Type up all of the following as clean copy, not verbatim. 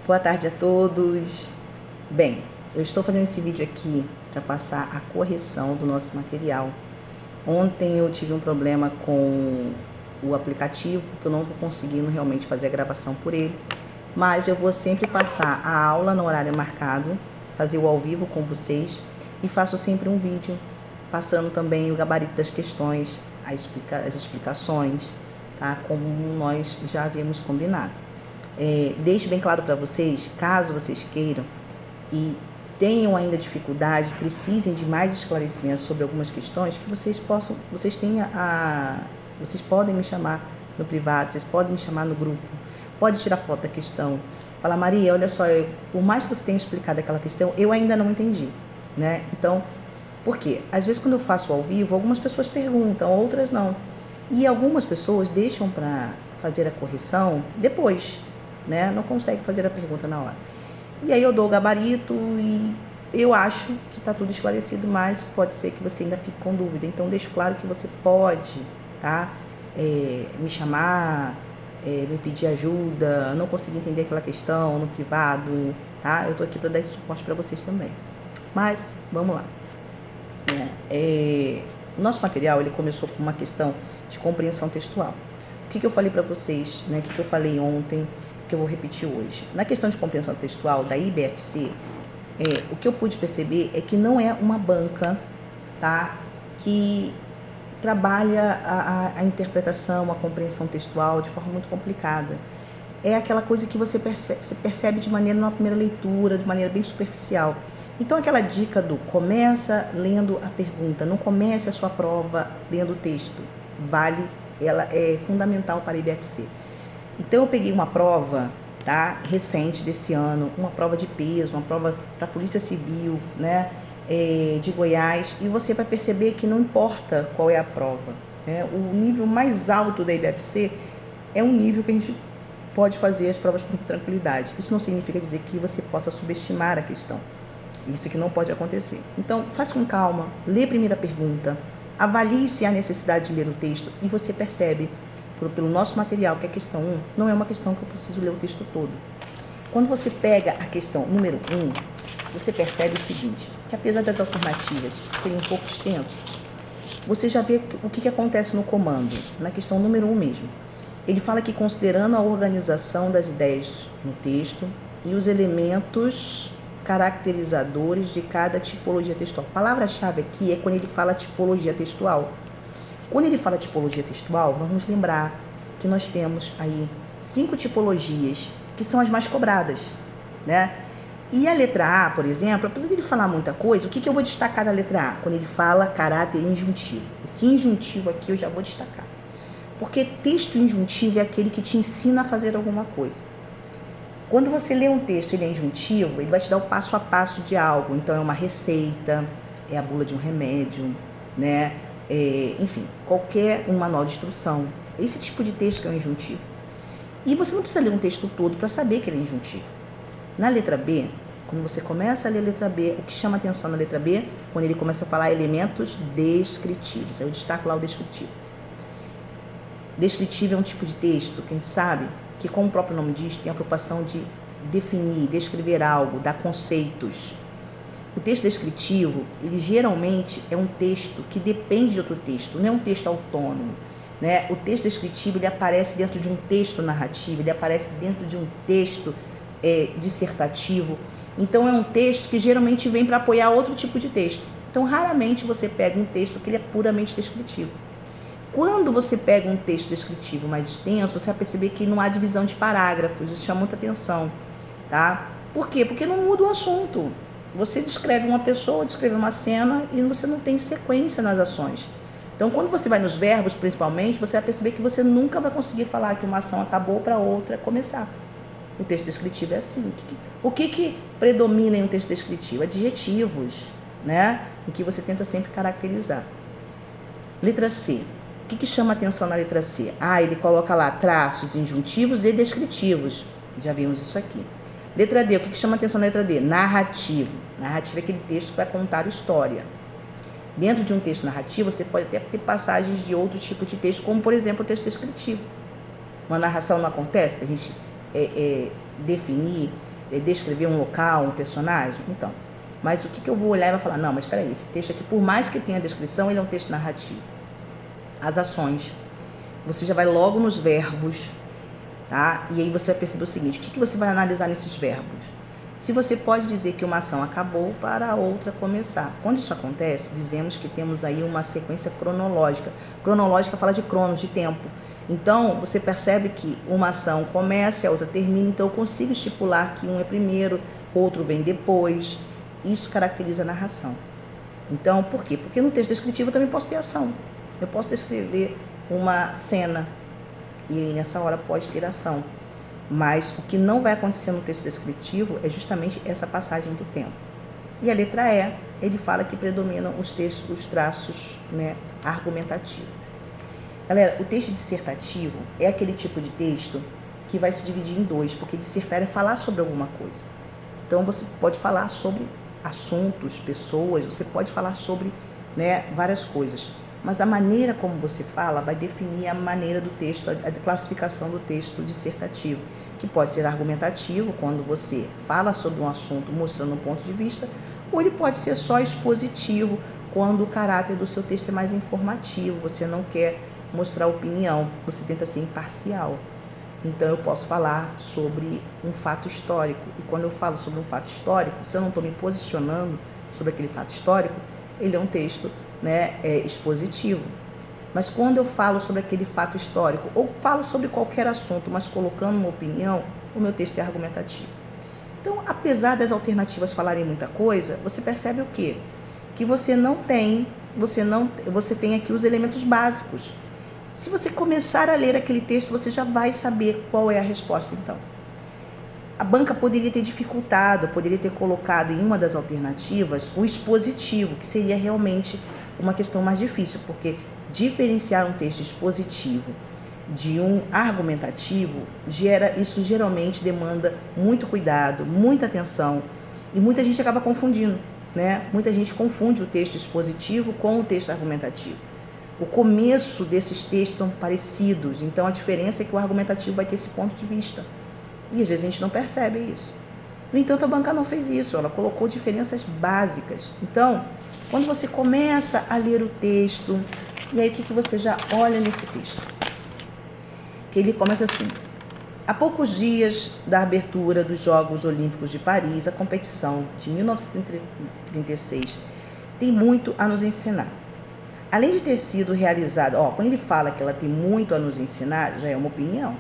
Boa tarde a todos. Bem, eu estou fazendo esse vídeo aqui para passar a correção do nosso material. Ontem eu tive um problema com o aplicativo, que eu não estou conseguindo realmente fazer a gravação por ele, mas eu vou sempre passar a aula no horário marcado, fazer o ao vivo com vocês e faço sempre um vídeo passando também o gabarito das questões, as explicações, tá? Como nós já havíamos combinado. Deixo bem claro para vocês, caso vocês queiram e tenham ainda dificuldade, precisem de mais esclarecimentos sobre algumas questões, que vocês podem me chamar no privado, vocês podem me chamar no grupo, pode tirar foto da questão, falar: Maria, olha só, por mais que você tenha explicado aquela questão, eu ainda não entendi, né? Então, por quê? Às vezes quando eu faço ao vivo, algumas pessoas perguntam, outras não. E algumas pessoas deixam para fazer a correção depois, né? Não consegue fazer a pergunta na hora. E aí eu dou o gabarito e eu acho que está tudo esclarecido, mas pode ser que você ainda fique com dúvida. Então deixo claro que você pode, tá? Me chamar, me pedir ajuda, não consegui entender aquela questão no privado, tá? Eu tô aqui para dar esse suporte para vocês também. Mas vamos lá. O nosso material ele começou com uma questão de compreensão textual. O que eu falei para vocês, né? O que eu falei ontem, que eu vou repetir hoje. Na questão de compreensão textual da IBFC, o que eu pude perceber é que não é uma banca, tá, que trabalha a interpretação, a compreensão textual de forma muito complicada. É aquela coisa que você percebe de maneira, numa primeira leitura, de maneira bem superficial. Então, aquela dica do começa lendo a pergunta, não comece a sua prova lendo o texto, ela é fundamental para a IBFC. Então, eu peguei uma prova, tá, recente desse ano, uma prova de peso, uma prova para a Polícia Civil, né, de Goiás, e você vai perceber que não importa qual é a prova, né, o nível mais alto da IBFC é um nível que a gente pode fazer as provas com muita tranquilidade. Isso não significa dizer que você possa subestimar a questão. Isso que não pode acontecer. Então, faz com calma, lê a primeira pergunta, avalie se há necessidade de ler o texto e você percebe, pelo nosso material, que a questão 1 não é uma questão que eu preciso ler o texto todo. Quando você pega a questão número 1, você percebe o seguinte, que apesar das alternativas serem um pouco extensas, você já vê o que acontece no comando, na questão número 1 mesmo. Ele fala que considerando a organização das ideias no texto e os elementos caracterizadores de cada tipologia textual. A palavra-chave aqui é quando ele fala tipologia textual. Quando ele fala tipologia textual, vamos lembrar que nós temos aí 5 tipologias, que são as mais cobradas, né? E a letra A, por exemplo, apesar de ele falar muita coisa, o que eu vou destacar da letra A? Quando ele fala caráter injuntivo. Esse injuntivo aqui eu já vou destacar. Porque texto injuntivo é aquele que te ensina a fazer alguma coisa. Quando você lê um texto, ele é injuntivo, ele vai te dar o passo a passo de algo. Então, é uma receita, é a bula de um remédio, né? Enfim, qualquer um manual de instrução. Esse tipo de texto que é um injuntivo. E você não precisa ler um texto todo para saber que ele é injuntivo. Na letra B, quando você começa a ler a letra B, o que chama atenção na letra B? Quando ele começa a falar elementos descritivos. Aí eu destaco lá o descritivo. Descritivo é um tipo de texto que a gente sabe que, como o próprio nome diz, tem a preocupação de definir, descrever algo, dar conceitos. O texto descritivo, ele geralmente é um texto que depende de outro texto, não é um texto autônomo, né? O texto descritivo, ele aparece dentro de um texto narrativo, ele aparece dentro de um texto dissertativo. Então, é um texto que geralmente vem para apoiar outro tipo de texto. Então, raramente você pega um texto que ele é puramente descritivo. Quando você pega um texto descritivo mais extenso, você vai perceber que não há divisão de parágrafos, isso chama muita atenção, tá? Por quê? Porque não muda o assunto. Você descreve uma pessoa, descreve uma cena e você não tem sequência nas ações. Então, quando você vai nos verbos, principalmente, você vai perceber que você nunca vai conseguir falar que uma ação acabou para outra começar. O texto descritivo é assim. O que predomina em um texto descritivo? Adjetivos, né? Em que você tenta sempre caracterizar. Letra C. O que chama atenção na letra C? Ele coloca lá traços injuntivos e descritivos. Já vimos isso aqui. Letra D, o que chama atenção na letra D? Narrativo. Narrativo é aquele texto que vai contar a história. Dentro de um texto narrativo, você pode até ter passagens de outro tipo de texto, como, por exemplo, o texto descritivo. Uma narração não acontece, a gente definir descrever um local, um personagem? Então, mas o que eu vou olhar e vou falar, não, mas espera aí, esse texto aqui, por mais que tenha descrição, ele é um texto narrativo. As ações, você já vai logo nos verbos, tá? E aí você vai perceber o seguinte, o que você vai analisar nesses verbos? Se você pode dizer que uma ação acabou para a outra começar. Quando isso acontece, dizemos que temos aí uma sequência cronológica. Cronológica fala de cronos, de tempo. Então, você percebe que uma ação começa e a outra termina, então eu consigo estipular que um é primeiro, outro vem depois. Isso caracteriza a narração. Então, por quê? Porque no texto descritivo eu também posso ter ação. Eu posso descrever uma cena e nessa hora pode ter ação. Mas o que não vai acontecer no texto descritivo é justamente essa passagem do tempo. E a letra E, ele fala que predominam os traços, né, argumentativos. Galera, o texto dissertativo é aquele tipo de texto que vai se dividir em dois, porque dissertar é falar sobre alguma coisa. Então você pode falar sobre assuntos, pessoas, você pode falar sobre, né, várias coisas. Mas a maneira como você fala vai definir a maneira do texto, a classificação do texto dissertativo, que pode ser argumentativo, quando você fala sobre um assunto mostrando um ponto de vista, ou ele pode ser só expositivo, quando o caráter do seu texto é mais informativo, você não quer mostrar opinião, você tenta ser imparcial. Então eu posso falar sobre um fato histórico, e quando eu falo sobre um fato histórico, se eu não estou me posicionando sobre aquele fato histórico, ele é um texto, né, expositivo. Mas quando eu falo sobre aquele fato histórico, ou falo sobre qualquer assunto, mas colocando uma opinião, o meu texto é argumentativo. Então, apesar das alternativas falarem muita coisa, você percebe o quê? Que você tem aqui os elementos básicos. Se você começar a ler aquele texto, você já vai saber qual é a resposta, então. A banca poderia ter dificultado, poderia ter colocado em uma das alternativas o expositivo, que seria realmente uma questão mais difícil, porque diferenciar um texto expositivo de um argumentativo, isso geralmente demanda muito cuidado, muita atenção, e muita gente acaba confundindo, né? Muita gente confunde o texto expositivo com o texto argumentativo. O começo desses textos são parecidos, então a diferença é que o argumentativo vai ter esse ponto de vista. E às vezes a gente não percebe isso. No entanto, a banca não fez isso, ela colocou diferenças básicas. Então, quando você começa a ler o texto, e aí o que você já olha nesse texto? Que ele começa assim: há poucos dias da abertura dos Jogos Olímpicos de Paris, a competição de 1936 tem muito a nos ensinar. Além de ter sido realizada, quando ele fala que ela tem muito a nos ensinar, já é uma opinião.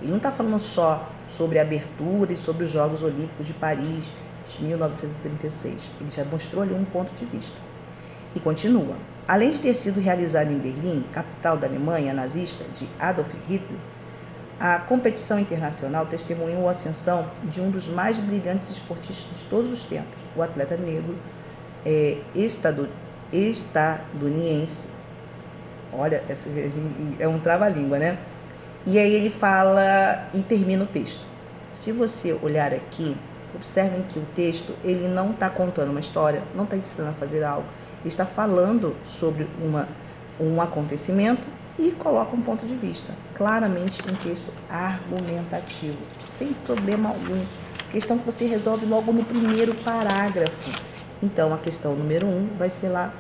Ele não está falando só sobre a abertura e sobre os Jogos Olímpicos de Paris de 1936. Ele já mostrou ali um ponto de vista. E continua. Além de ter sido realizada em Berlim, capital da Alemanha nazista de Adolf Hitler, a competição internacional testemunhou a ascensão de um dos mais brilhantes esportistas de todos os tempos, o atleta negro estadunidense. Olha, é um trava-língua, né? E aí ele fala e termina o texto. Se você olhar aqui, observem que o texto, ele não está contando uma história, não está ensinando a fazer algo, ele está falando sobre um acontecimento e coloca um ponto de vista. Claramente um texto argumentativo, sem problema algum. Questão que você resolve logo no primeiro parágrafo. Então, a questão número 1 vai ser lá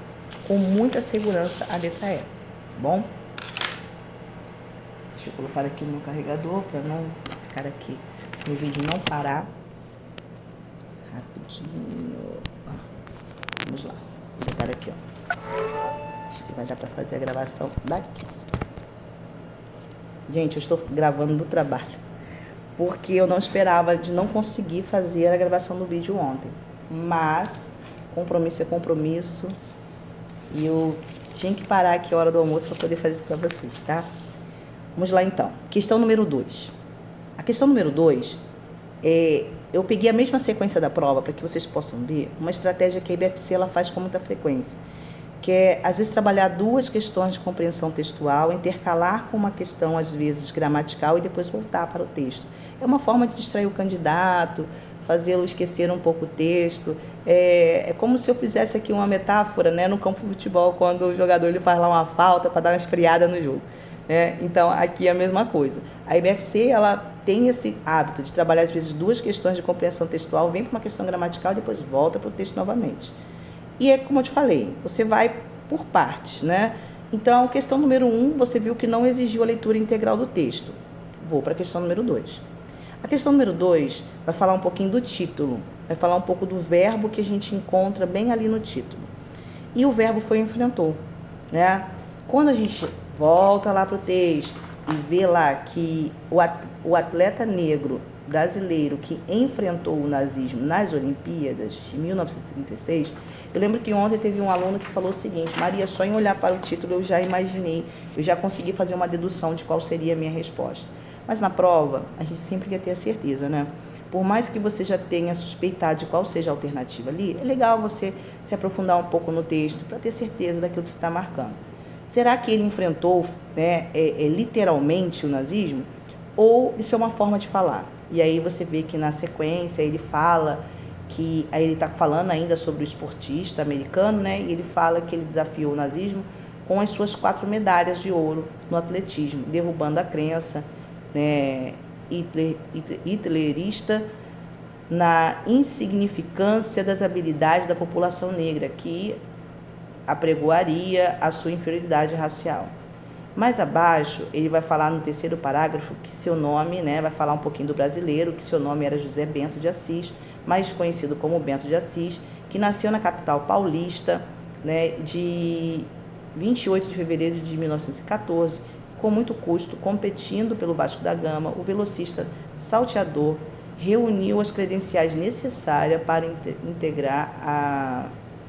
com muita segurança a letra E, tá bom? Deixa eu colocar aqui o meu carregador para não ficar aqui no vídeo não parar. Rapidinho. Vamos lá. Vou botar aqui, Acho que vai dar para fazer a gravação daqui. Gente, eu estou gravando do trabalho, porque eu não esperava de não conseguir fazer a gravação do vídeo ontem. Mas compromisso é compromisso. E eu tinha que parar aqui a hora do almoço para poder fazer isso para vocês, tá? Vamos lá então. Questão número 2. A questão número 2 eu peguei a mesma sequência da prova para que vocês possam ver uma estratégia que a IBFC ela faz com muita frequência, que é às vezes trabalhar duas questões de compreensão textual, intercalar com uma questão às vezes gramatical e depois voltar para o texto. É uma forma de distrair o candidato, fazê-lo esquecer um pouco o texto. É como se eu fizesse aqui uma metáfora, né, no campo de futebol, quando o jogador ele faz lá uma falta para dar uma esfriada no jogo. Então, aqui é a mesma coisa. A IBFC, ela tem esse hábito de trabalhar às vezes duas questões de compreensão textual, vem para uma questão gramatical e depois volta para o texto novamente. E é como eu te falei, você vai por partes, né? Então, questão número 1, você viu que não exigiu a leitura integral do texto. Vou para a questão número 2. A questão número 2 vai falar um pouquinho do título, vai falar um pouco do verbo que a gente encontra bem ali no título. E o verbo foi enfrentou, né? Quando a gente volta lá para o texto e vê lá que o atleta negro brasileiro que enfrentou o nazismo nas Olimpíadas de 1936, eu lembro que ontem teve um aluno que falou o seguinte: Maria, só em olhar para o título eu já imaginei, eu já consegui fazer uma dedução de qual seria a minha resposta. Mas na prova, a gente sempre quer ter a certeza, né? Por mais que você já tenha suspeitado de qual seja a alternativa ali, é legal você se aprofundar um pouco no texto para ter certeza daquilo que você está marcando. Será que ele enfrentou, né, literalmente o nazismo? Ou isso é uma forma de falar? E aí você vê que na sequência ele fala que, aí ele está falando ainda sobre o esportista americano, né? E ele fala que ele desafiou o nazismo com as suas 4 medalhas de ouro no atletismo, derrubando a crença, né, hitlerista na insignificância das habilidades da população negra, que apregoaria a sua inferioridade racial. Mais abaixo, ele vai falar no terceiro parágrafo que seu nome, né, vai falar um pouquinho do brasileiro, que seu nome era José Bento de Assis, mais conhecido como Bento de Assis, que nasceu na capital paulista, né, de 28 de fevereiro de 1914, com muito custo, competindo pelo Vasco da Gama, o velocista salteador reuniu as credenciais necessárias para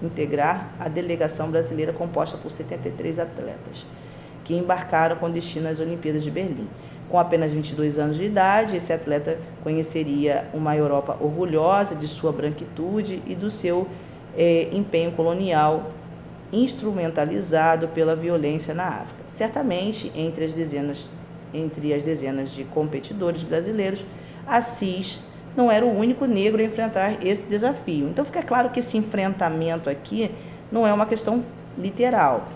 integrar a delegação brasileira composta por 73 atletas, que embarcaram com destino às Olimpíadas de Berlim. Com apenas 22 anos de idade, esse atleta conheceria uma Europa orgulhosa de sua branquitude e do seu empenho colonial instrumentalizado pela violência na África. Certamente, entre as dezenas de competidores brasileiros, Assis não era o único negro a enfrentar esse desafio. Então fica claro que esse enfrentamento aqui não é uma questão literal.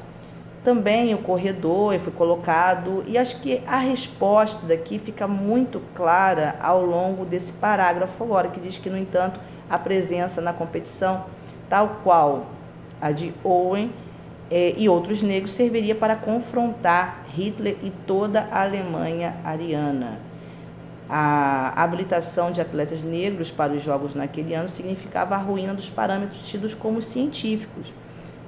Também o corredor foi colocado, e acho que a resposta daqui fica muito clara ao longo desse parágrafo agora, que diz que, no entanto, a presença na competição, tal qual a de Owen e outros negros, serviria para confrontar Hitler e toda a Alemanha ariana. A habilitação de atletas negros para os Jogos naquele ano significava a ruína dos parâmetros tidos como científicos,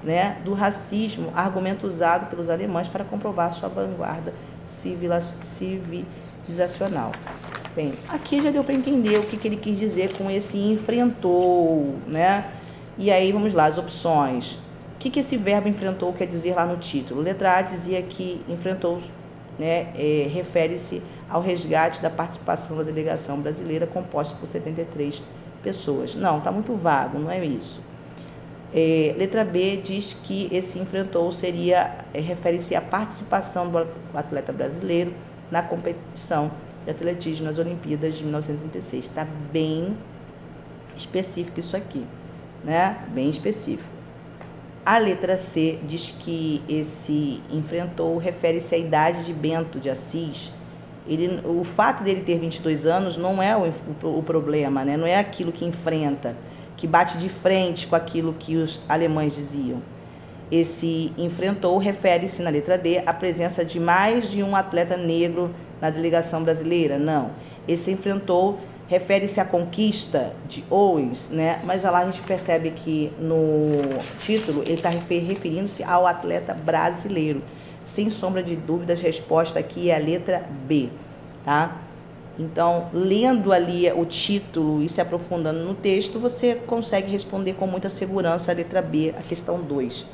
né, do racismo, argumento usado pelos alemães para comprovar sua vanguarda civilizacional. Bem, aqui já deu para entender o que ele quis dizer com esse enfrentou, né? E aí vamos lá, as opções. O que esse verbo enfrentou quer dizer lá no título? Letra A dizia que enfrentou, né, refere-se ao resgate da participação da delegação brasileira composta por 73 pessoas. Não, está muito vago, não é isso. Letra B diz que esse enfrentou refere-se à participação do atleta brasileiro na competição de atletismo nas Olimpíadas de 1936. Está bem específico isso aqui, né? Bem específico. A letra C diz que esse enfrentou refere-se à idade de Bento de Assis. O fato dele ter 22 anos não é o problema, né? Não é aquilo que enfrenta, que bate de frente com aquilo que os alemães diziam. Esse enfrentou refere-se, na letra D, à presença de mais de um atleta negro na delegação brasileira? Não. Esse enfrentou refere-se à conquista de Owens, né? Mas lá a gente percebe que no título ele está referindo-se ao atleta brasileiro. Sem sombra de dúvidas, a resposta aqui é a letra B, tá? Então, lendo ali o título e se aprofundando no texto, você consegue responder com muita segurança a letra B, a questão 2.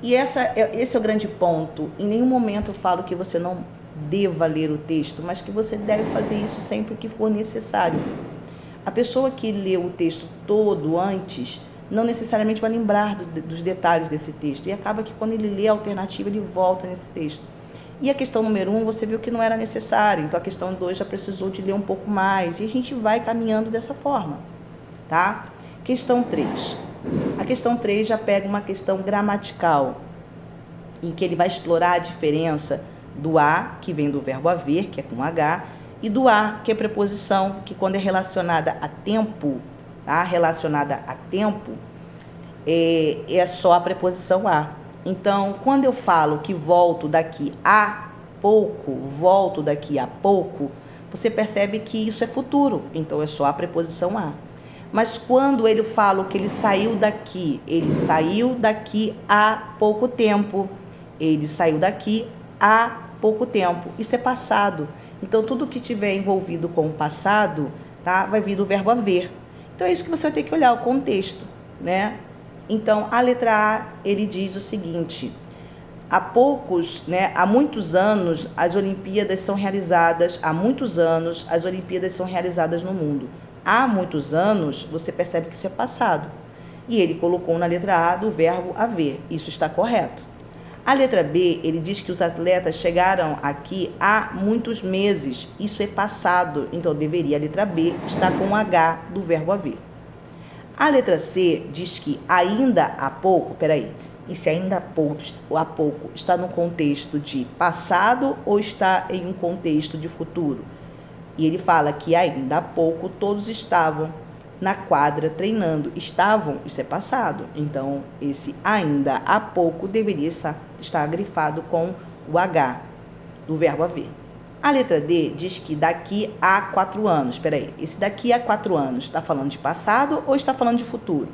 E esse é o grande ponto. Em nenhum momento eu falo que você não deva ler o texto, mas que você deve fazer isso sempre que for necessário. A pessoa que lê o texto todo antes não necessariamente vai lembrar dos detalhes desse texto, e acaba que quando ele lê a alternativa ele volta nesse texto. E a questão número 1 você viu que não era necessário, então a questão 2 já precisou de ler um pouco mais, e a gente vai caminhando dessa forma, tá? Questão 3. A questão 3 já pega uma questão gramatical, em que ele vai explorar a diferença do a, que vem do verbo haver, que é com H, e do a, que é preposição, que quando é relacionada a tempo, tá? Relacionada a tempo, é só a preposição a. Então, quando eu falo que volto daqui a pouco, você percebe que isso é futuro, então é só a preposição a. Mas quando ele fala que ele saiu daqui há pouco tempo, isso é passado. Então, tudo que tiver envolvido com o passado, tá, vai vir do verbo haver. Então, é isso que você vai ter que olhar, o contexto, né? Então, a letra A, ele diz o seguinte: há muitos anos, as Olimpíadas são realizadas no mundo. Há muitos anos, você percebe que isso é passado. E ele colocou na letra A do verbo haver. Isso está correto. A letra B, ele diz que os atletas chegaram aqui há muitos meses. Isso é passado. Então, deveria a letra B estar com o H do verbo haver. A letra C diz que ainda há pouco, esse ainda há pouco está no contexto de passado ou está em um contexto de futuro? E ele fala que ainda há pouco todos estavam na quadra treinando. Estavam, isso é passado. Então, esse ainda há pouco deveria estar grifado com o H do verbo haver. A letra D diz que daqui a 4 anos. Esse daqui a 4 anos está falando de passado ou está falando de futuro?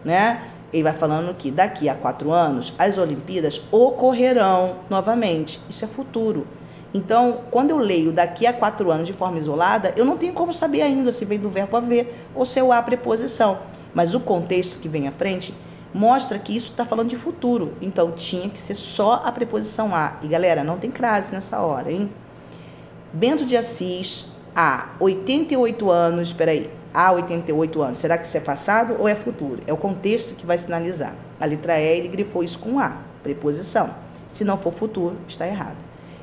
Né? Ele vai falando que daqui a 4 anos as Olimpíadas ocorrerão novamente. Isso é futuro. Então, quando eu leio daqui a 4 anos de forma isolada, eu não tenho como saber ainda se vem do verbo haver ou se é o a preposição. Mas o contexto que vem à frente mostra que isso está falando de futuro. Então, tinha que ser só a preposição a. E, galera, não tem crase nessa hora, hein? Bento de Assis, há 88 anos, há 88 anos, será que isso é passado ou é futuro? É o contexto que vai sinalizar. A letra E, ele grifou isso com a, preposição. Se não for futuro, está errado.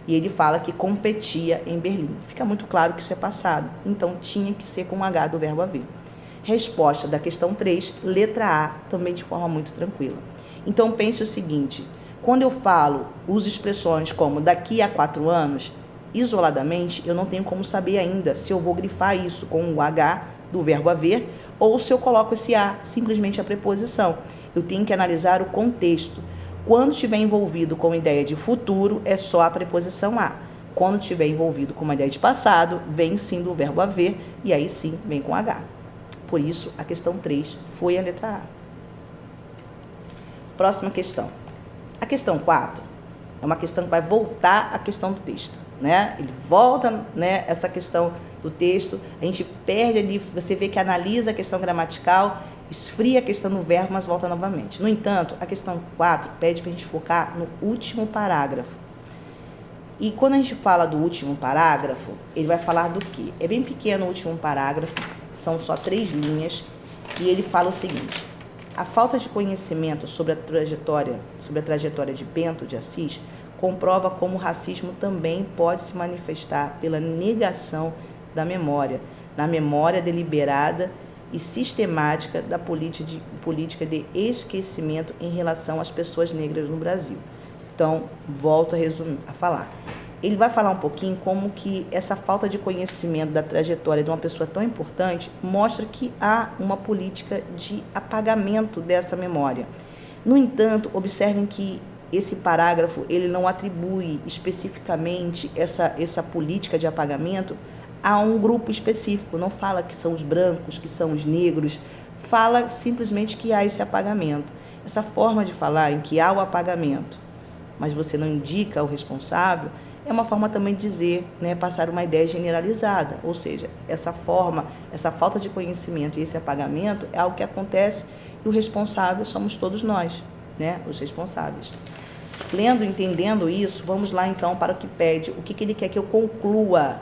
E ele fala que competia em Berlim. Fica muito claro que isso é passado, então tinha que ser com H do verbo haver. Resposta da questão 3, letra A, também de forma muito tranquila. Então pense o seguinte, quando eu uso expressões como daqui a 4 anos, isoladamente, eu não tenho como saber ainda se eu vou grifar isso com o H do verbo haver ou se eu coloco esse A, simplesmente a preposição. Eu tenho que analisar o contexto. Quando estiver envolvido com a ideia de futuro, é só a preposição a. Quando estiver envolvido com uma ideia de passado, vem sim do verbo haver e aí sim vem com H. Por isso, a questão 3 foi a letra A. Próxima questão. A questão 4 é uma questão que vai voltar à questão do texto, né? Ele volta, né, essa questão do texto, a gente perde ali, você vê que analisa a questão gramatical, esfria a questão do verbo, mas volta novamente. No entanto, a questão 4 pede para a gente focar no último parágrafo. E quando a gente fala do último parágrafo, ele vai falar do quê? É bem pequeno o último parágrafo, são só 3 linhas, e ele fala o seguinte: a falta de conhecimento sobre a trajetória de Bento de Assis comprova como o racismo também pode se manifestar pela negação da memória, na memória deliberada e sistemática da política de esquecimento em relação às pessoas negras no Brasil. Então, volto a falar. Ele vai falar um pouquinho como que essa falta de conhecimento da trajetória de uma pessoa tão importante mostra que há uma política de apagamento dessa memória. No entanto, observem que esse parágrafo ele não atribui especificamente essa política de apagamento a um grupo específico, não fala que são os brancos, que são os negros, fala simplesmente que há esse apagamento. Essa forma de falar em que há o apagamento, mas você não indica o responsável, é uma forma também de dizer, né, passar uma ideia generalizada, ou seja, essa falta de conhecimento e esse apagamento é algo que acontece e o responsável somos todos nós, né, os responsáveis. Lendo, entendendo isso, vamos lá então para o que pede, o que ele quer que eu conclua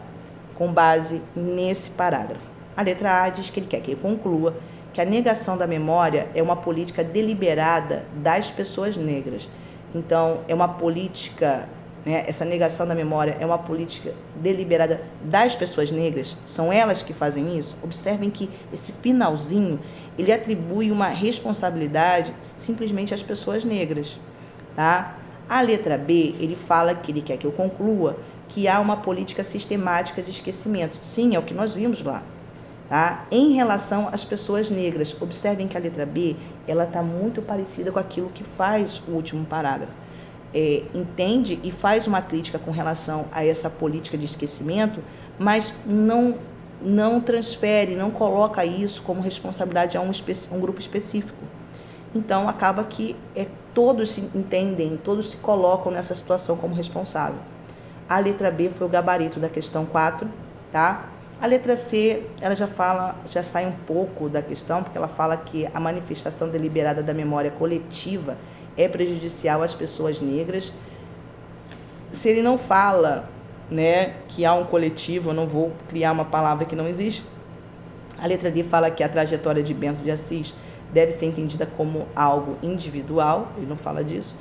com base nesse parágrafo. A letra A diz que ele quer que eu conclua que a negação da memória é uma política deliberada das pessoas negras. Então, é uma política, né, essa negação da memória é uma política deliberada das pessoas negras, são elas que fazem isso. Observem que esse finalzinho, ele atribui uma responsabilidade simplesmente às pessoas negras, tá? A letra B, ele fala que ele quer que eu conclua que há uma política sistemática de esquecimento. Sim, é o que nós vimos lá. Tá? Em relação às pessoas negras, observem que a letra B ela está muito parecida com aquilo que faz o último parágrafo. Entende e faz uma crítica com relação a essa política de esquecimento, mas não transfere, não coloca isso como responsabilidade a um grupo específico. Então, acaba que todos se entendem, todos se colocam nessa situação como responsável. A letra B foi o gabarito da questão 4, tá? A letra C, ela já sai um pouco da questão, porque ela fala que a manifestação deliberada da memória coletiva é prejudicial às pessoas negras. Se ele não fala, né, que há um coletivo, eu não vou criar uma palavra que não existe. A letra D fala que a trajetória de Bento de Assis deve ser entendida como algo individual, ele não fala disso.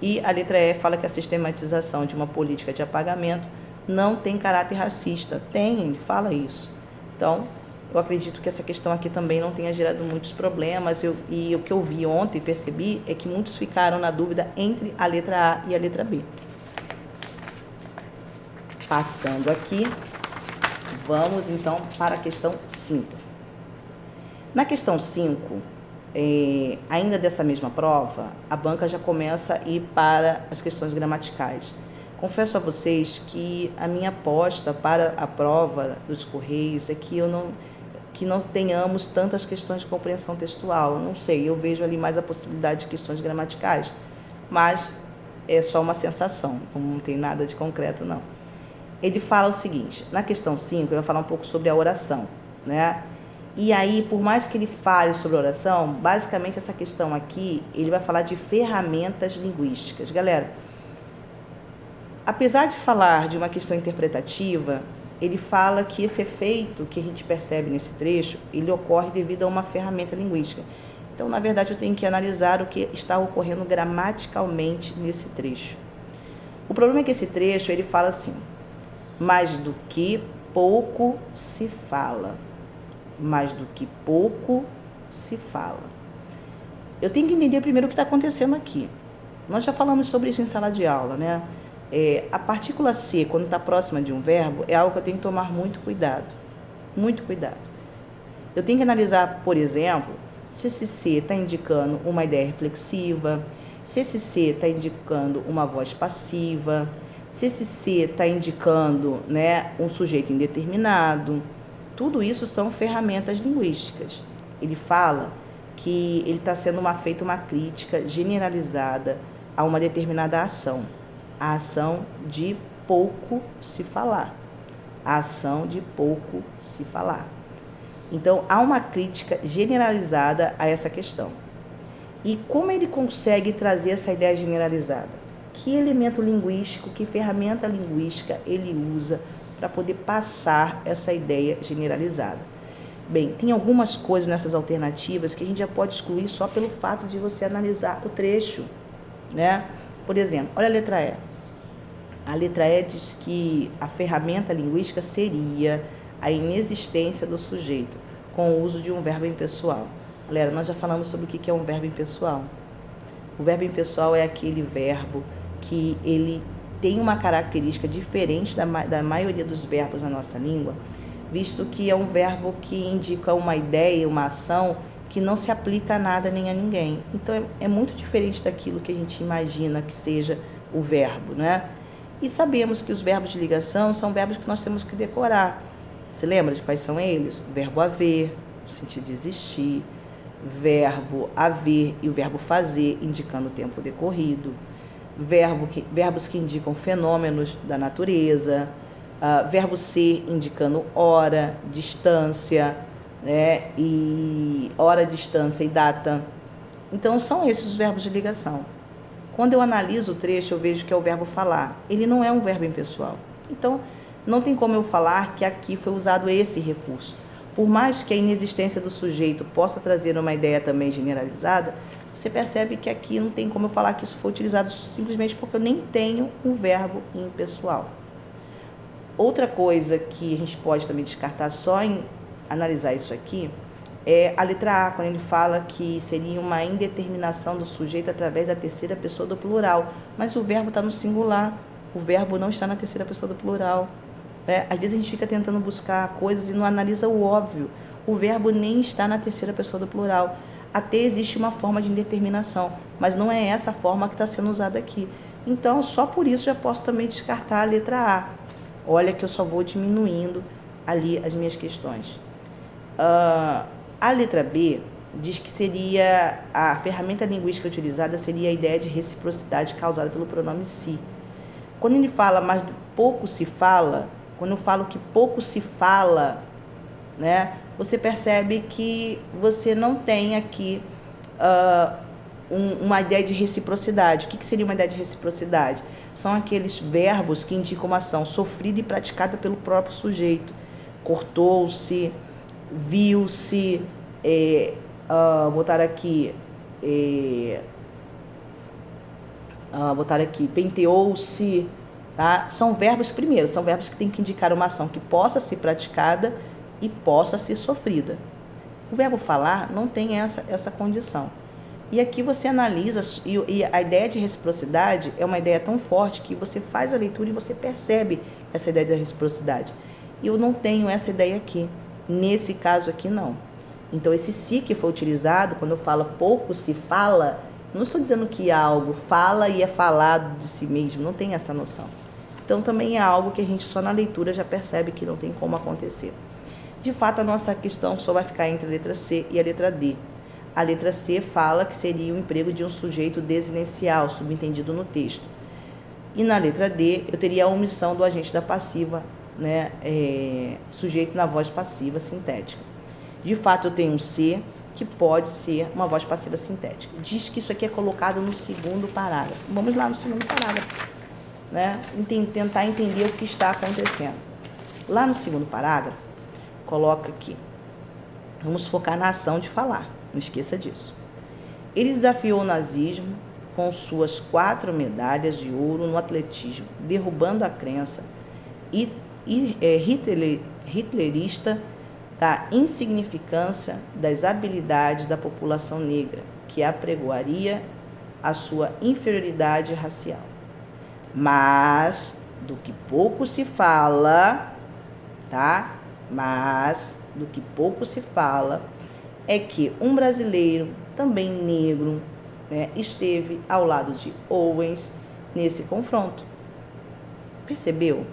E a letra E fala que a sistematização de uma política de apagamento não tem caráter racista. Tem, ele fala isso. Então, eu acredito que essa questão aqui também não tenha gerado muitos problemas. E o que eu vi ontem e percebi é que muitos ficaram na dúvida entre a letra A e a letra B. Passando aqui, vamos então para a questão 5. Na questão 5, ainda dessa mesma prova, a banca já começa a ir para as questões gramaticais. Confesso a vocês que a minha aposta para a prova dos Correios é que não tenhamos tantas questões de compreensão textual. Eu não sei, eu vejo ali mais a possibilidade de questões gramaticais, mas é só uma sensação, não tem nada de concreto não. Ele fala o seguinte, na questão 5, ele vai falar um pouco sobre a oração, né? E aí, por mais que ele fale sobre a oração, basicamente essa questão aqui, ele vai falar de ferramentas linguísticas. Galera, apesar de falar de uma questão interpretativa, ele fala que esse efeito que a gente percebe nesse trecho, ele ocorre devido a uma ferramenta linguística. Então, na verdade, eu tenho que analisar o que está ocorrendo gramaticalmente nesse trecho. O problema é que esse trecho, ele fala assim, mais do que pouco se fala. Mais do que pouco se fala. Eu tenho que entender primeiro o que está acontecendo aqui. Nós já falamos sobre isso em sala de aula, né? A partícula C, quando está próxima de um verbo, é algo que eu tenho que tomar muito cuidado. Muito cuidado. Eu tenho que analisar, por exemplo, se esse C está indicando uma ideia reflexiva, se esse C está indicando uma voz passiva, se esse C está indicando, né, um sujeito indeterminado. Tudo isso são ferramentas linguísticas. Ele fala que ele está sendo feita uma crítica generalizada a uma determinada ação. A ação de pouco se falar. A ação de pouco se falar. Então, há uma crítica generalizada a essa questão. E como ele consegue trazer essa ideia generalizada? Que elemento linguístico, que ferramenta linguística ele usa para poder passar essa ideia generalizada? Bem, tem algumas coisas nessas alternativas que a gente já pode excluir só pelo fato de você analisar o trecho, né? Por exemplo, olha a letra E. A letra E diz que a ferramenta linguística seria a inexistência do sujeito com o uso de um verbo impessoal. Galera, nós já falamos sobre o que é um verbo impessoal. O verbo impessoal é aquele verbo que ele tem uma característica diferente da maioria dos verbos na nossa língua, visto que é um verbo que indica uma ideia, uma ação que não se aplica a nada nem a ninguém. Então, é muito diferente daquilo que a gente imagina que seja o verbo, né? E sabemos que os verbos de ligação são verbos que nós temos que decorar. Você lembra de quais são eles? O verbo haver, no sentido de existir, verbo haver e o verbo fazer, indicando o tempo decorrido, verbos que indicam fenômenos da natureza, verbo ser indicando hora, distância, né? E hora, distância e data. Então, são esses os verbos de ligação. Quando eu analiso o trecho, eu vejo que é o verbo falar. Ele não é um verbo impessoal. Então, não tem como eu falar que aqui foi usado esse recurso. Por mais que a inexistência do sujeito possa trazer uma ideia também generalizada, você percebe que aqui não tem como eu falar que isso foi utilizado simplesmente porque eu nem tenho um verbo impessoal. Outra coisa que a gente pode também descartar só em analisar isso aqui é a letra A, quando ele fala que seria uma indeterminação do sujeito através da terceira pessoa do plural, mas o verbo está no singular. O verbo não está na terceira pessoa do plural. Né? Às vezes a gente fica tentando buscar coisas e não analisa o óbvio. O verbo nem está na terceira pessoa do plural. Até existe uma forma de indeterminação, mas não é essa forma que está sendo usada aqui. Então, só por isso já posso também descartar a letra A. Olha que eu só vou diminuindo ali as minhas questões. A letra B diz que seria a ferramenta linguística utilizada seria a ideia de reciprocidade causada pelo pronome se. Quando ele fala, mas pouco se fala, quando eu falo que pouco se fala, né, você percebe que você não tem aqui uma ideia de reciprocidade. O que seria uma ideia de reciprocidade? São aqueles verbos que indicam uma ação sofrida e praticada pelo próprio sujeito. Cortou-se, viu-se, botar aqui, penteou-se, tá? São verbos, primeiro, são verbos que têm que indicar uma ação que possa ser praticada e possa ser sofrida. O verbo falar não tem essa condição. E aqui você analisa, e a ideia de reciprocidade é uma ideia tão forte que você faz a leitura e você percebe essa ideia da reciprocidade. E eu não tenho essa ideia aqui. Nesse caso aqui, não. Então, esse se que foi utilizado, quando eu falo pouco se fala, não estou dizendo que algo fala e é falado de si mesmo, não tem essa noção. Então, também é algo que a gente só na leitura já percebe que não tem como acontecer. De fato, a nossa questão só vai ficar entre a letra C e a letra D. A letra C fala que seria o emprego de um sujeito desinencial, subentendido no texto. E na letra D, eu teria a omissão do agente da passiva, né, sujeito na voz passiva sintética. De fato, eu tenho um C, que pode ser uma voz passiva sintética. Diz que isso aqui é colocado no segundo parágrafo. Vamos lá no segundo parágrafo, né? Tentar entender o que está acontecendo. Lá no segundo parágrafo, coloca aqui. Vamos focar na ação de falar. Não esqueça disso. Ele desafiou o nazismo com suas 4 medalhas de ouro no atletismo, derrubando a crença hitlerista da insignificância das habilidades da população negra, que apregoaria a sua inferioridade racial. Mas, do que pouco se fala, tá? Mas, do que pouco se fala, é que um brasileiro, também negro, né, esteve ao lado de Owens nesse confronto. Percebeu?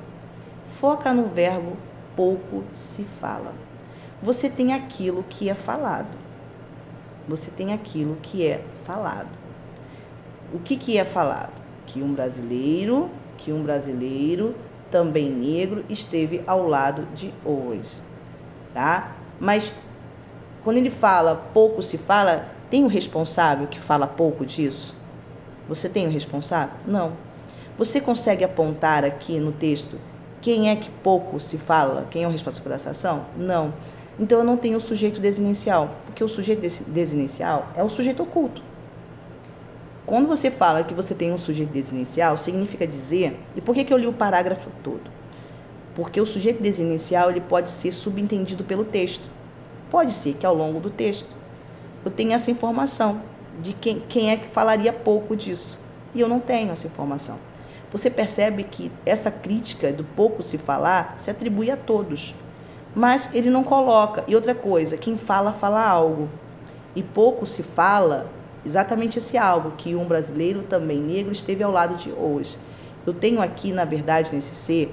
Foca no verbo pouco se fala. Você tem aquilo que é falado. Você tem aquilo que é falado. O que é falado? Que um brasileiro, também negro, esteve ao lado de Owens, tá? Mas quando ele fala pouco se fala, tem um responsável que fala pouco disso? Você tem um responsável? Não. Você consegue apontar aqui no texto quem é que pouco se fala? Quem é o responsável por essa ação? Não. Então eu não tenho o sujeito desinencial, porque o sujeito desinencial é o sujeito oculto. Quando você fala que você tem um sujeito desinencial, significa dizer... E por que eu li o parágrafo todo? Porque o sujeito desinencial ele pode ser subentendido pelo texto. Pode ser que ao longo do texto eu tenha essa informação de quem é que falaria pouco disso. E eu não tenho essa informação. Você percebe que essa crítica do pouco se falar se atribui a todos. Mas ele não coloca. E outra coisa, quem fala, fala algo. E pouco se fala exatamente esse algo, que um brasileiro também negro esteve ao lado de Owens. Eu tenho aqui, na verdade, nesse C,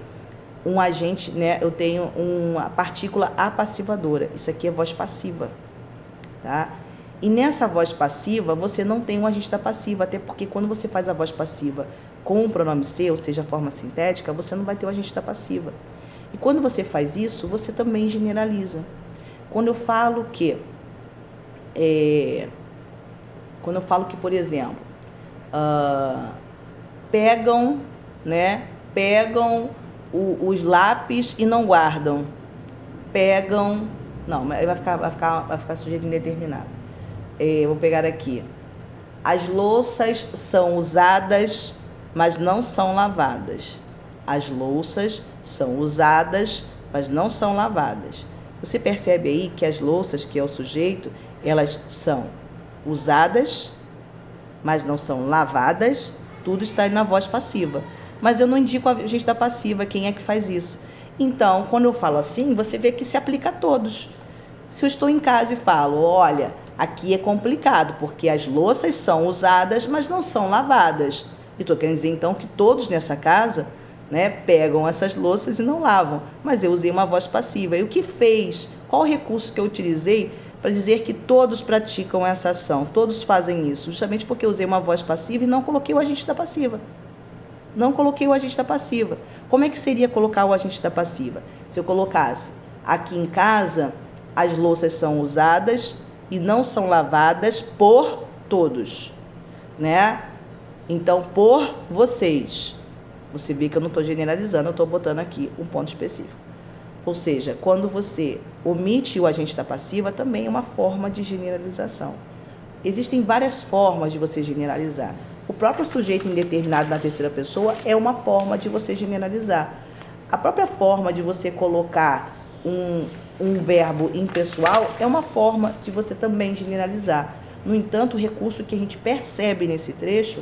um agente, né? Eu tenho uma partícula apassivadora. Isso aqui é voz passiva, tá? E nessa voz passiva, você não tem um agente da passiva, até porque quando você faz a voz passiva com o pronome C, ou seja, a forma sintética, você não vai ter o agente da passiva. E quando você faz isso, você também generaliza. Quando eu falo que, por exemplo, pegam os lápis e não guardam. Pegam, não, vai ficar sujeito indeterminado. Vou pegar aqui. As louças são usadas, mas não são lavadas. As louças são usadas, mas não são lavadas. Você percebe aí que as louças, que é o sujeito, elas são usadas, mas não são lavadas. Tudo está na voz passiva. mas eu não indico a agente da passiva, quem é que faz isso? Então, quando eu falo assim, você vê que se aplica a todos. Se eu estou em casa e falo, olha, aqui é complicado, porque as louças são usadas, mas não são lavadas. E estou querendo dizer, então, que todos nessa casa, né, pegam essas louças e não lavam. Mas eu usei uma voz passiva. E o que fez? Qual o recurso que eu utilizei para dizer que todos praticam essa ação? Todos fazem isso. Justamente porque eu usei uma voz passiva e não coloquei o agente da passiva. Não coloquei o agente da passiva. Como é que seria colocar o agente da passiva? Se eu colocasse, aqui em casa, as louças são usadas e não são lavadas por todos, né? Então, por vocês. Você vê que eu não estou generalizando, eu estou botando aqui um ponto específico. Ou seja, quando você omite o agente da passiva, também é uma forma de generalização. Existem várias formas de você generalizar. O próprio sujeito indeterminado na terceira pessoa é uma forma de você generalizar. A própria forma de você colocar um verbo impessoal é uma forma de você também generalizar. No entanto, o recurso que a gente percebe nesse trecho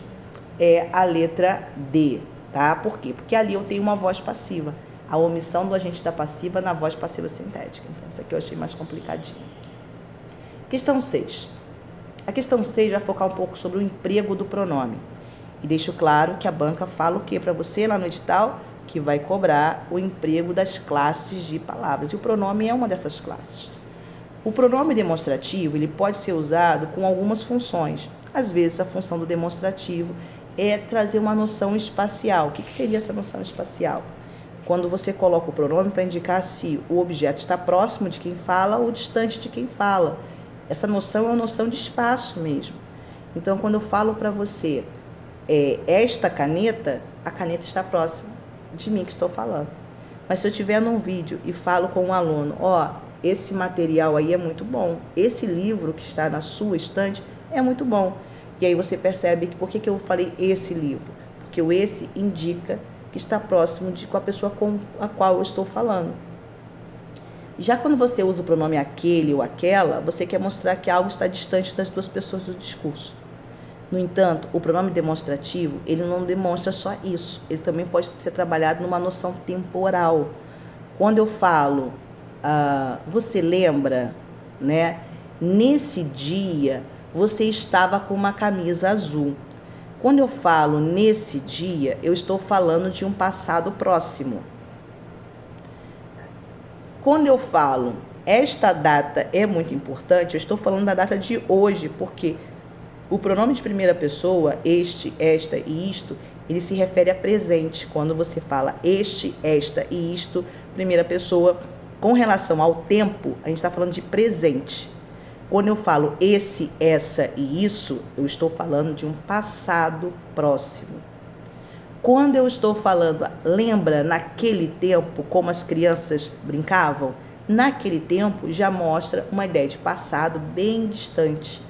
é a letra D, tá? Por quê? Porque ali eu tenho uma voz passiva. A omissão do agente da passiva na voz passiva sintética. Então, isso aqui eu achei mais complicadinho. Questão 6. A questão 6 vai focar um pouco sobre o emprego do pronome. E deixo claro que a banca fala o quê para você lá no edital? Que vai cobrar o emprego das classes de palavras. E o pronome é uma dessas classes. O pronome demonstrativo, ele pode ser usado com algumas funções. Às vezes, a função do demonstrativo é trazer uma noção espacial. O que seria essa noção espacial? Quando você coloca o pronome para indicar se o objeto está próximo de quem fala ou distante de quem fala. Essa noção é uma noção de espaço mesmo. Então, quando eu falo para você, esta caneta, a caneta está próxima de mim que estou falando. Mas se eu estiver num vídeo e falo com um aluno, esse material aí é muito bom, esse livro que está na sua estante é muito bom. E aí você percebe que por que eu falei esse livro? Porque o esse indica que está próximo com a pessoa com a qual eu estou falando. Já quando você usa o pronome aquele ou aquela, você quer mostrar que algo está distante das duas pessoas do discurso. No entanto, o pronome demonstrativo, ele não demonstra só isso. Ele também pode ser trabalhado numa noção temporal. Quando eu falo, você lembra, né? Nesse dia, você estava com uma camisa azul. Quando eu falo nesse dia, eu estou falando de um passado próximo. Quando eu falo esta data é muito importante, eu estou falando da data de hoje, porque o pronome de primeira pessoa, este, esta e isto, ele se refere a presente. Quando você fala este, esta e isto, primeira pessoa, com relação ao tempo, a gente está falando de presente. Quando eu falo esse, essa e isso, eu estou falando de um passado próximo. Quando eu estou falando, lembra naquele tempo como as crianças brincavam? Naquele tempo já mostra uma ideia de passado bem distante.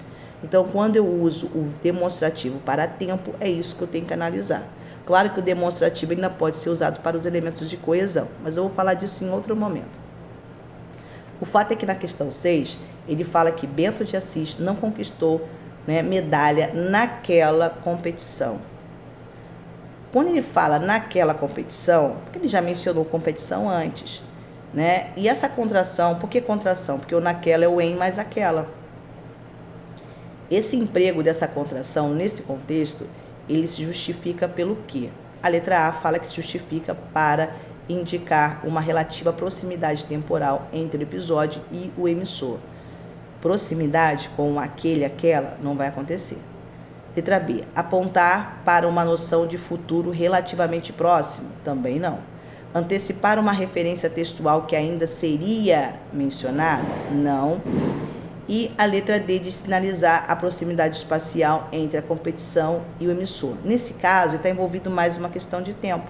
Então, quando eu uso o demonstrativo para tempo, é isso que eu tenho que analisar. Claro que o demonstrativo ainda pode ser usado para os elementos de coesão, mas eu vou falar disso em outro momento. O fato é que na questão 6, ele fala que Bento de Assis não conquistou, né, medalha naquela competição. Quando ele fala naquela competição, porque ele já mencionou competição antes, né? E essa contração, por que contração? Porque o naquela é o em mais aquela. Esse emprego dessa contração, nesse contexto, ele se justifica pelo quê? A letra A fala que se justifica para indicar uma relativa proximidade temporal entre o episódio e o emissor. Proximidade com aquele, aquela, não vai acontecer. Letra B, apontar para uma noção de futuro relativamente próximo, também não. Antecipar uma referência textual que ainda seria mencionada, não. E a letra D de sinalizar a proximidade espacial entre a competição e o emissor. Nesse caso, está envolvido mais uma questão de tempo.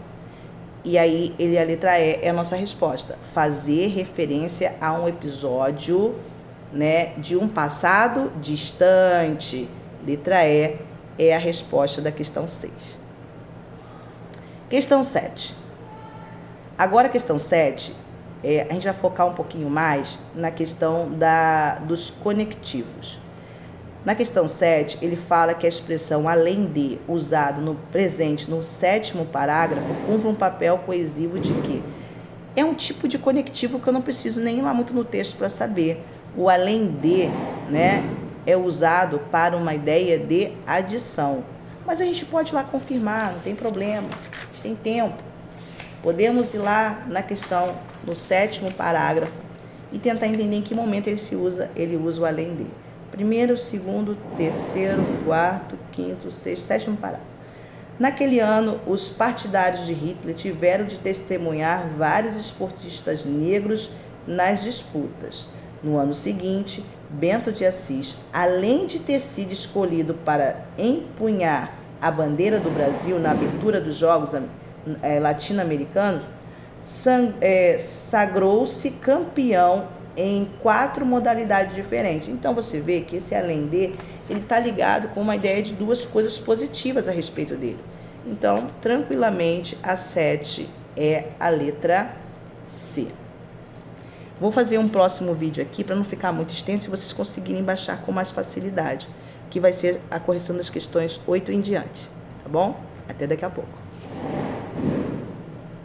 E aí, a letra E é a nossa resposta. Fazer referência a um episódio, né, de um passado distante. Letra E é a resposta da questão 6. Questão 7. Agora, a questão 7, a gente vai focar um pouquinho mais na questão dos conectivos. Na questão 7, ele fala que a expressão além de, usado no presente no 7º parágrafo, cumpre um papel coesivo de quê? É um tipo de conectivo que eu não preciso nem ir lá muito no texto para saber. O além de, né, é usado para uma ideia de adição. Mas a gente pode ir lá confirmar, não tem problema, a gente tem tempo. Podemos ir lá na questão, no 7º parágrafo, e tentar entender em que momento ele usa o além de. Primeiro, segundo, terceiro, quarto, quinto, sexto, 7º parágrafo. Naquele ano, os partidários de Hitler tiveram de testemunhar vários esportistas negros nas disputas. No ano seguinte, Bento de Assis, além de ter sido escolhido para empunhar a bandeira do Brasil na abertura dos Jogos Latino-Americanos, sagrou-se campeão em 4 modalidades diferentes. Então você vê que esse além de, ele está ligado com uma ideia de 2 coisas positivas a respeito dele. Então, tranquilamente, a 7 é a letra C. Vou fazer um próximo vídeo aqui para não ficar muito extenso e vocês conseguirem baixar com mais facilidade, que vai ser a correção das questões 8 em diante, tá bom? Até daqui a pouco.